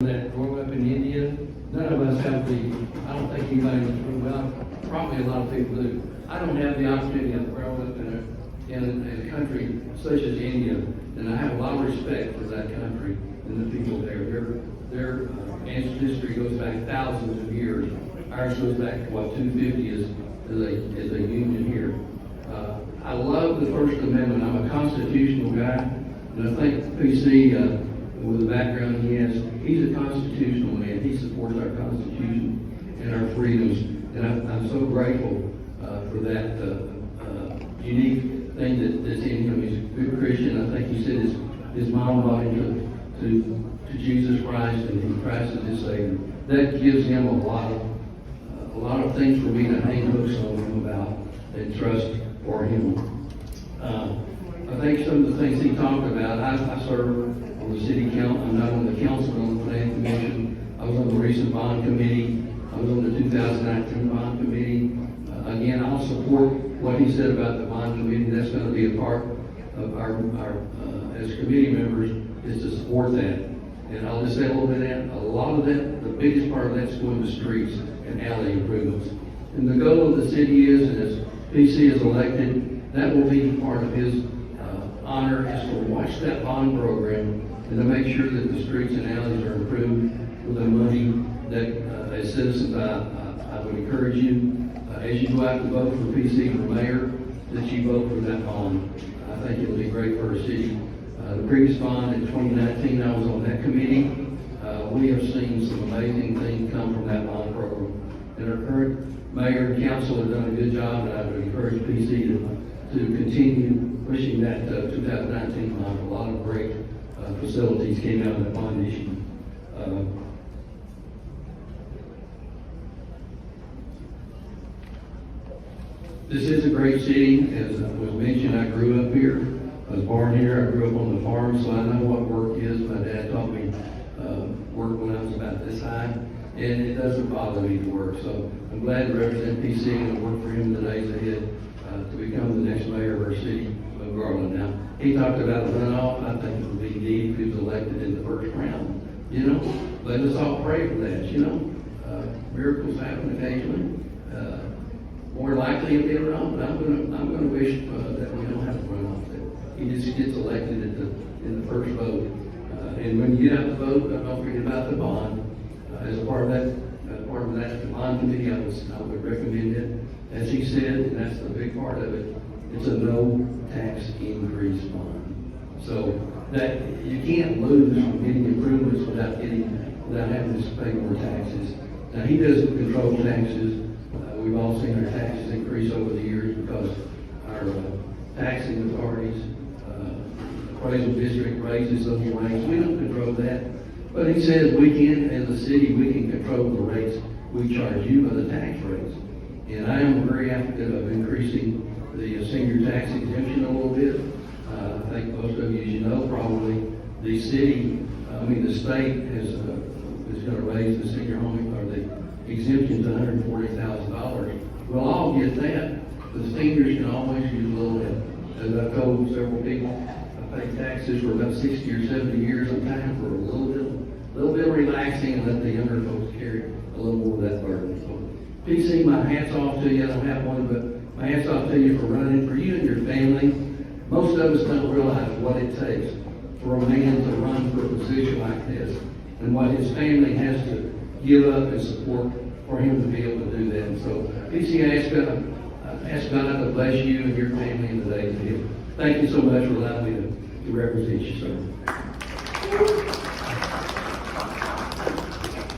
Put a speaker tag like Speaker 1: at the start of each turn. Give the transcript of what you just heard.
Speaker 1: That growing up in India, none of us have I don't think anybody in this room, well, probably a lot of people do. I don't have the opportunity of growing up in a country such as India, and I have a lot of respect for that country and the people there. Their ancestry goes back thousands of years. Ours goes back to what 250 is a union here. I love the First Amendment. I'm a constitutional guy, and I think PC, with the background he has, he's a constitutional man. He supports our Constitution and our freedoms, and I'm so grateful for that unique thing that's in him. He's a good Christian. I think he said his mom brought him to Jesus Christ, and Christ is his Savior. That gives him a lot of things for me to hang hooks on him about and trust for him. I think some of the things he talked about, I serve on the city council. I'm not on the council, but on the planning commission. I was on the recent bond committee. I was on the 2019 bond committee. Again, I'll support what he said about the bond committee. That's going to be a part of our as committee members, is to support that. And I'll just say a little bit of that. A lot of that, the biggest part of that's going to streets and alley improvements. And the goal of the city is, and as PC is elected, that will be part of his honor, is to watch that bond program and to make sure that the streets and alleys are improved with the money that, as citizens, I would encourage you, as you go out to vote for PC for mayor, that you vote for that bond. I think it'll be great for our city. The previous bond in 2019, I was on that committee. We have seen some amazing things come from that bond program. And our current mayor and council have done a good job, and I would encourage PC to continue pushing that 2019 bond. A lot of great facilities came out of that bond issue. This is a great city. As was mentioned, I grew up here. I was born here. I grew up on the farm, so I know what work is. My dad taught me work when I was about this high, and it doesn't bother me to work. So I'm glad to represent PC and work for him in the days ahead to become the next mayor of our city of Garland. Now, he talked about a runoff. I think it would be neat if he was elected in the first round. Let us all pray for that. Miracles happen occasionally. More likely it'll be a runoff, but I'm gonna wish that we don't have a runoff. That he just gets elected in the first vote. And when you get out the vote, don't forget about the bond. As a part of that bond committee, I would recommend it. As he said, and that's the big part of it, it's a no tax increase bond. So that you can't lose from getting improvements without having to pay more taxes. Now, he doesn't control taxes. We've all seen our taxes increase over the years because our taxing authorities, appraisal district raises those rates. We don't control that. But he says we can, as a city, we can control the rates we charge you by the tax rates. And I am very advocate of increasing the senior tax exemption a little bit. I think most of you, as you know, probably the state is going to raise the senior home or the exemption to $140,000. We'll all get that. The seniors can always use a little bit. As I've told several people, I pay taxes for about 60 or 70 years. I'm time for a little bit of relaxing and let the younger folks carry a little more of that burden. So, PC, my hat's off to you. I don't have one, but my hat's off to you for running, for you and your family. Most of us don't realize what it takes for a man to run for a position like this and what his family has to give up and support for him to be able to do that. And so, PC, I ask God to bless you and your family in the days ahead. Thank you so much for allowing me to represent you, sir.